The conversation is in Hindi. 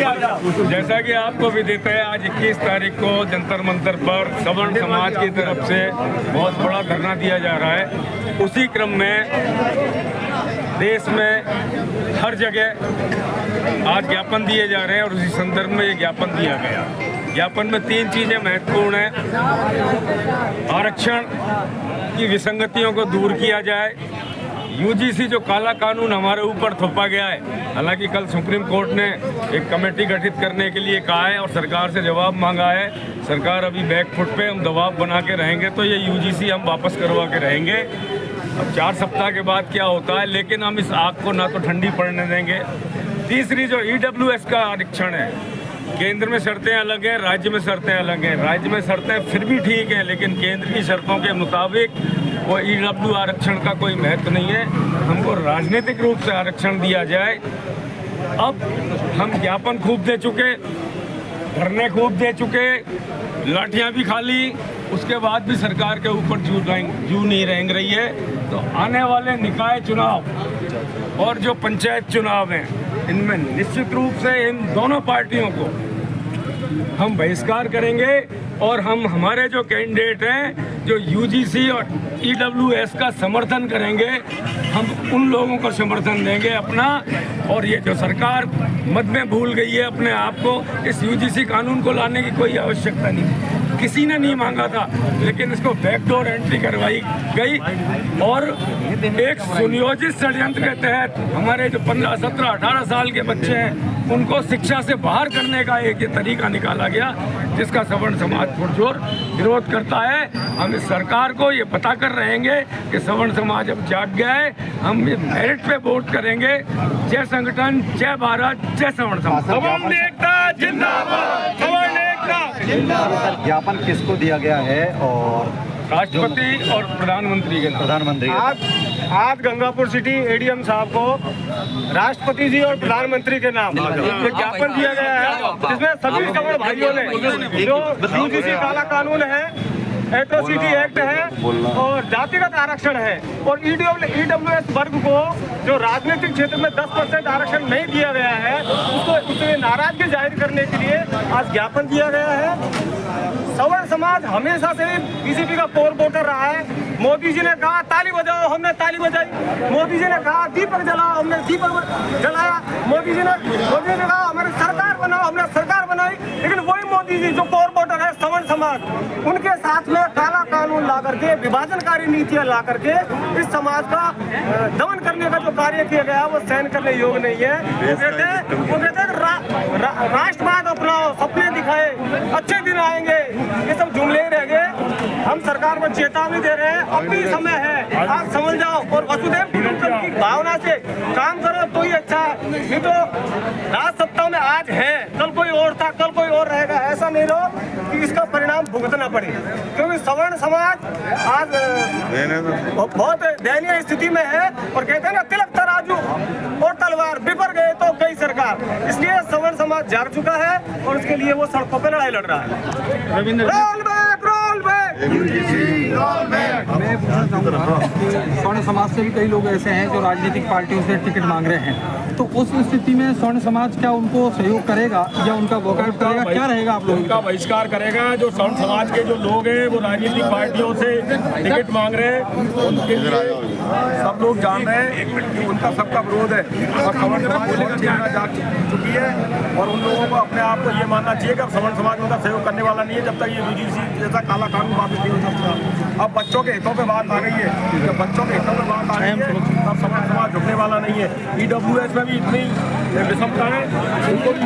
जैसा कि आपको भी देते हैं, आज 21 तारीख को जंतर मंतर पर सवर्ण समाज की तरफ से बहुत बड़ा धरना दिया जा रहा है। उसी क्रम में देश में हर जगह आज ज्ञापन दिए जा रहे हैं और उसी संदर्भ में ये ज्ञापन दिया गया। ज्ञापन में 3 चीज़ें महत्वपूर्ण हैं। आरक्षण की विसंगतियों को दूर किया जाए, यूजीसी जो काला कानून हमारे ऊपर थोपा गया है, हालांकि कल सुप्रीम कोर्ट ने एक कमेटी गठित करने के लिए कहा है और सरकार से जवाब मांगा है। सरकार अभी बैकफुट पे, हम दबाव बना के रहेंगे तो ये यूजीसी हम वापस करवा के रहेंगे। अब 4 सप्ताह के बाद क्या होता है, लेकिन हम इस आग को ना तो ठंडी पड़ने देंगे। तीसरी जो ईडब्ल्यूएस का आरक्षण है, केंद्र में शर्तें अलग हैं, राज्य में शर्तें अलग हैं। राज्य में शर्तें फिर भी ठीक हैं, लेकिन केंद्र की शर्तों के मुताबिक वो ईडब्ल्यू आरक्षण का कोई महत्व नहीं है। हमको राजनीतिक रूप से आरक्षण दिया जाए। अब हम ज्ञापन खूब दे चुके, धरने खूब दे चुके, लाठियां भी खा ली, उसके बाद भी सरकार के ऊपर जू नहीं रेंग रही है। तो आने वाले निकाय चुनाव और जो पंचायत चुनाव हैं, इनमें निश्चित रूप से इन दोनों पार्टियों को हम बहिष्कार करेंगे और हम हमारे जो कैंडिडेट हैं जो यूजीसी और ईडब्ल्यूएस का समर्थन करेंगे, हम उन लोगों को समर्थन देंगे अपना। और ये जो सरकार मद में भूल गई है अपने आप को, इस यूजीसी कानून को लाने की कोई आवश्यकता नहीं, किसी ने नहीं मांगा था, लेकिन इसको बैकडोर एंट्री करवाई गई और एक सुनियोजित षड्यंत्र के तहत हमारे जो 15, 17, 18 साल के बच्चे हैं उनको शिक्षा से बाहर करने का एक तरीका निकाला गया, जिसका सवर्ण समाज पुरजोर विरोध करता है। हम इस सरकार को ये बता कर रहेंगे कि सवर्ण समाज अब जाग गया है, हम ये मेरिट पे वोट करेंगे। जय संगठन, जय भारत, जय सवर्ण समाज। सवर्ण एकता जिंदाबाद, सवर्ण एकता जिंदाबाद। ज्ञापन किसको दिया गया है? और राष्ट्रपति और प्रधानमंत्री के नाम। प्रधानमंत्री आज गंगापुर सिटी एडीएम साहब को राष्ट्रपति जी और प्रधानमंत्री के नाम ज्ञापन दिया गया है, जिसमें सभी सवर्ण भाइयों ने जो यूजीसी काला कानून है, एट्रोसिटी एक्ट है और जातिगत आरक्षण है और ईडब्ल्यूएस वर्ग को जो राजनीतिक क्षेत्र में 10% आरक्षण नहीं दिया गया है, उसमें नाराजगी जाहिर करने के लिए आज ज्ञापन दिया गया है। सवर्ण समाज हमेशा से बीजेपी का कोर वोटर रहा है। मोदी जी ने कहा ताली बजाओ, हमने ताली बजाई। मोदी जी ने कहा दीपक जलाओ, हमने दीपक जलाया। मोदी जी ने कहा हमारी सरकार बनाओ, हमने सरकार बनाई। लेकिन वही मोदी जी जो कोर वोटर है सवर्ण समाज, उनके साथ में काला कानून ला करके, विभाजनकारी नीतियां ला करके इस समाज का दमन करने का जो कार्य किया गया वो सहन करने योग्य नहीं है। वो कहते राष्ट्रवाद अपनाओ, सपने दिखाए, अच्छे दिन आएंगे, ये सब जुमले रह गए। हम सरकार को चेतावनी दे रहे हैं, अब भी समय है, आप समझ जाओ और वसुधैव कुटुंबकम की भावना से काम करो तो ही अच्छा है। नहीं तो राज सत्ता में आज है, कल कोई और था, कल कोई और रहेगा। ऐसा नहीं रहो कि इसका परिणाम भुगतना पड़े, क्योंकि सवर्ण समाज आज बहुत दयनीय स्थिति में है। और कहते हैं ना, तिलक तराजू और तलवार बिफर गए तो गई सरकार। इसलिए सवर्ण समाज जाग चुका है और उसके लिए वो सड़कों पर लड़ाई लड़ रहा है। Roll back, roll back. मैं पूछना चाहूँगा कि स्वर्ण समाज से भी कई लोग ऐसे हैं जो राजनीतिक पार्टियों से टिकट मांग रहे हैं, तो उस स्थिति में स्वर्ण समाज क्या उनको सहयोग करेगा या उनका वॉकआउट करेगा? क्या रहेगा आप लोगों का? बहिष्कार करेगा। जो स्वर्ण समाज के जो लोग हैं वो राजनीतिक पार्टियों से टिकट मांग रहे हैं, उनके लिए सब लोग जान रहे हैं कि उनका सबका विरोध है और सवर्ण समाज जाग चुकी है। और उन लोगों को अपने आप को ये मानना चाहिए कि अब सवर्ण समाज उनका सहयोग करने वाला नहीं है जब तक ये यूजीसी जैसा काला कानून वापस नहीं हो सकता। अब बच्चों के हितों पे बात आ गई है, जब बच्चों के हितों पे बात आ गई है तब सवर्ण समाज झुकने वाला नहीं है। ईडब्ल्यूएस में भी इतनी विषमता है, उनको भी